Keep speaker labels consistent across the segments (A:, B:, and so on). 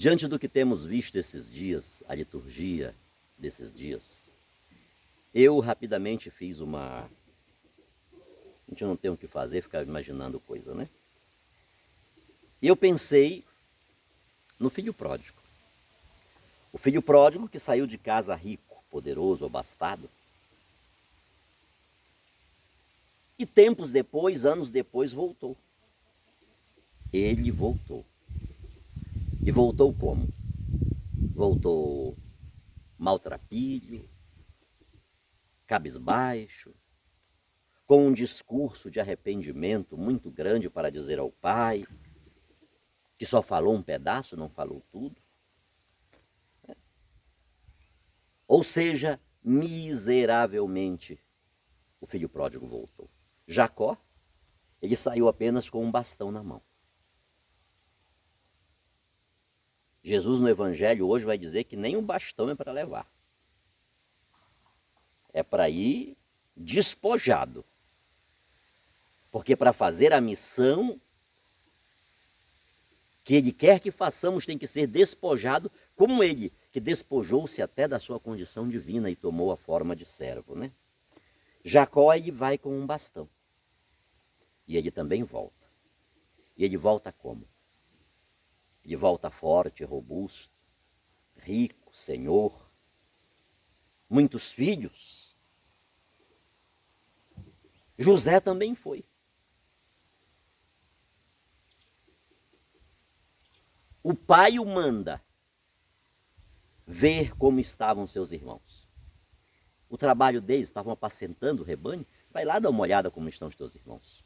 A: Diante do que temos visto esses dias, a liturgia desses dias, eu rapidamente fiz uma... A gente não tem o que fazer, ficar imaginando coisa, né? E eu pensei no filho pródigo. O filho pródigo que saiu de casa rico, poderoso, abastado. E tempos depois, anos depois, voltou. Ele voltou. E voltou como? Voltou maltrapilho, cabisbaixo, com um discurso de arrependimento muito grande para dizer ao pai, que só falou um pedaço, não falou tudo. Ou seja, miseravelmente o filho pródigo voltou. Jacó, ele saiu apenas com um bastão na mão. Jesus no Evangelho hoje vai dizer que nem um bastão é para levar. É para ir despojado. Porque para fazer a missão que ele quer que façamos tem que ser despojado como ele, que despojou-se até da sua condição divina e tomou a forma de servo, né? Jacó, ele vai com um bastão. E ele também volta. E ele volta como? Ele volta forte, robusto, rico, senhor, muitos filhos. José também foi. O pai o manda ver como estavam seus irmãos. O trabalho deles, estavam apacentando o rebanho. Vai lá dar uma olhada como estão os teus irmãos.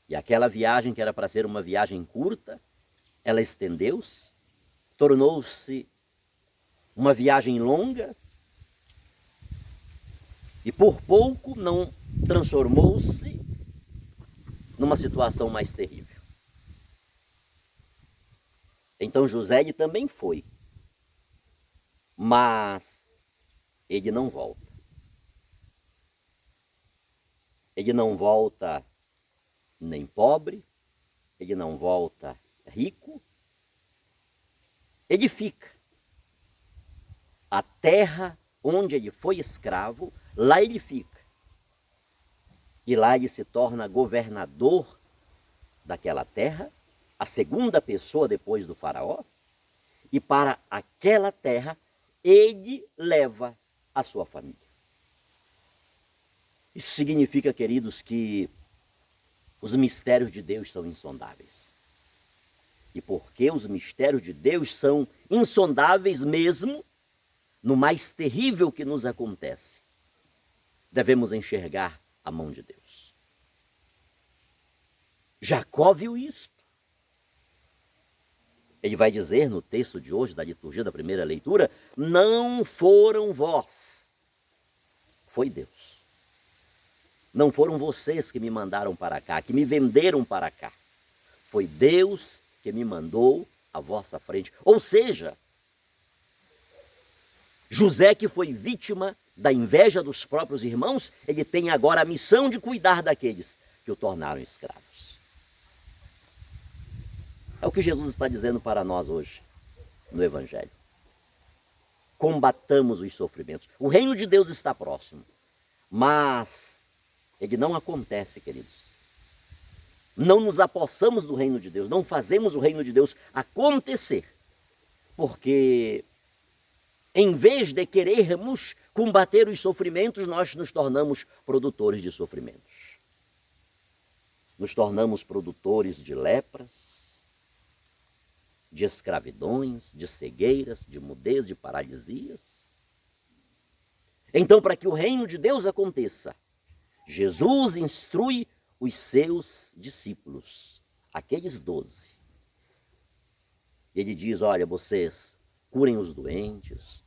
A: E aquela viagem que era para ser uma viagem curta, ela estendeu-se, tornou-se uma viagem longa e por pouco não transformou-se numa situação mais terrível. Então José ele também foi, mas ele não volta. Ele não volta nem pobre, ele não volta rico, ele fica. A terra onde ele foi escravo, lá ele fica. E lá ele se torna governador daquela terra, a segunda pessoa depois do faraó, e para aquela terra ele leva a sua família. Isso significa, queridos, que os mistérios de Deus são insondáveis. E porque os mistérios de Deus são insondáveis mesmo, no mais terrível que nos acontece, devemos enxergar a mão de Deus. Jacó viu isto. Ele vai dizer no texto de hoje, da liturgia da primeira leitura, não foram vós, foi Deus. Não foram vocês que me mandaram para cá, que me venderam para cá. Foi Deus que me mandou à vossa frente. Ou seja, José, que foi vítima da inveja dos próprios irmãos, ele tem agora a missão de cuidar daqueles que o tornaram escravos. É o que Jesus está dizendo para nós hoje, no Evangelho. Combatamos os sofrimentos. O reino de Deus está próximo, mas ele não acontece, queridos. Não nos apossamos do reino de Deus, não fazemos o reino de Deus acontecer, porque em vez de querermos combater os sofrimentos, nós nos tornamos produtores de sofrimentos. Nos tornamos produtores de lepras, de escravidões, de cegueiras, de mudez, de paralisias. Então, para que o reino de Deus aconteça, Jesus instrui os seus discípulos, aqueles 12. Ele diz, olha, vocês curem os doentes,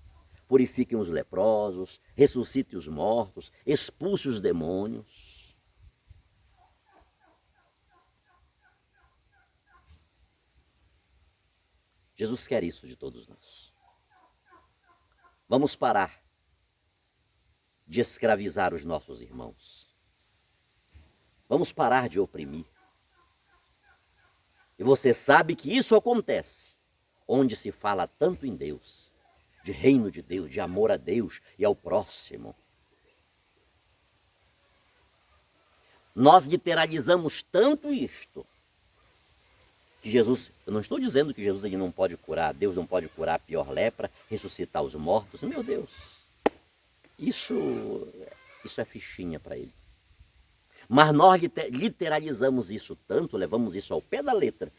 A: purifiquem os leprosos, ressuscitem os mortos, expulsem os demônios. Jesus quer isso de todos nós. Vamos parar de escravizar os nossos irmãos. Vamos parar de oprimir. E você sabe que isso acontece onde se fala tanto em Deus, de reino de Deus, de amor a Deus e ao próximo. Nós literalizamos tanto isto, que Jesus, eu não estou dizendo que Jesus ele não pode curar, Deus não pode curar a pior lepra, ressuscitar os mortos, meu Deus, isso é fichinha para ele. Mas nós literalizamos isso tanto, levamos isso ao pé da letra,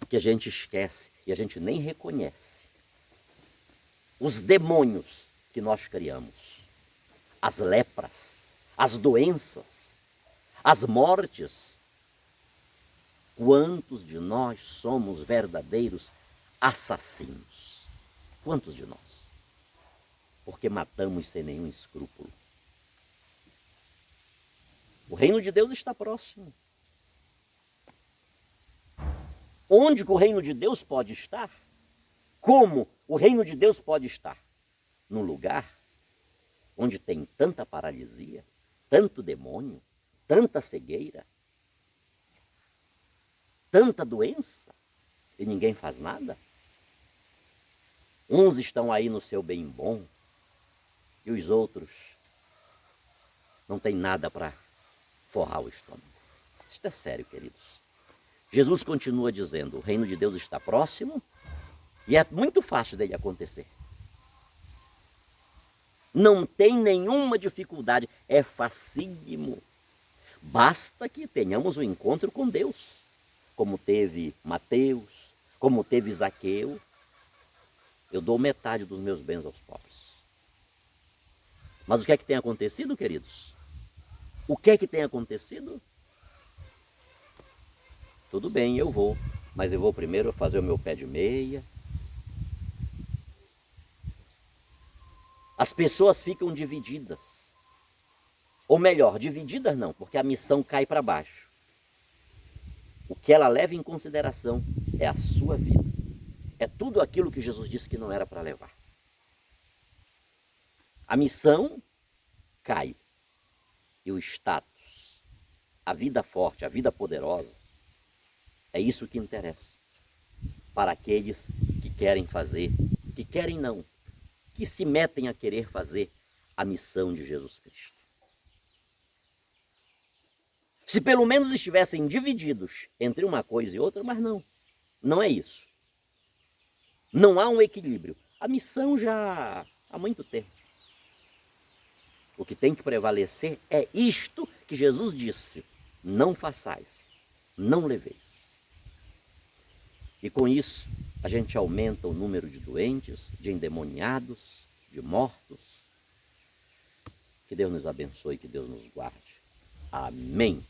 A: que a gente esquece e a gente nem reconhece os demônios que nós criamos, as lepras, as doenças, as mortes. Quantos de nós somos verdadeiros assassinos? Quantos de nós? Porque matamos sem nenhum escrúpulo. O reino de Deus está próximo. Onde que o reino de Deus pode estar? Como o reino de Deus pode estar? Num lugar onde tem tanta paralisia, tanto demônio, tanta cegueira, tanta doença, e ninguém faz nada? Uns estão aí no seu bem bom, e os outros não têm nada para forrar o estômago. Isso é sério, queridos. Jesus continua dizendo, o reino de Deus está próximo, e é muito fácil dele acontecer. Não tem nenhuma dificuldade, é facílimo. Basta que tenhamos um encontro com Deus, como teve Mateus, como teve Zaqueu. Eu dou metade dos meus bens aos pobres. Mas o que é que tem acontecido, queridos? O que é que tem acontecido? Tudo bem, eu vou, mas eu vou primeiro fazer o meu pé de meia. As pessoas ficam divididas. Ou melhor, divididas não, porque a missão cai para baixo. O que ela leva em consideração é a sua vida. É tudo aquilo que Jesus disse que não era para levar. A missão cai. E o status, a vida forte, a vida poderosa, é isso que interessa para aqueles que querem fazer, que querem não, que se metem a querer fazer a missão de Jesus Cristo. Se pelo menos estivessem divididos entre uma coisa e outra, mas não, não é isso. Não há um equilíbrio. A missão já há muito tempo. O que tem que prevalecer é isto que Jesus disse: não façais, não leveis. E com isso, a gente aumenta o número de doentes, de endemoniados, de mortos. Que Deus nos abençoe, que Deus nos guarde. Amém.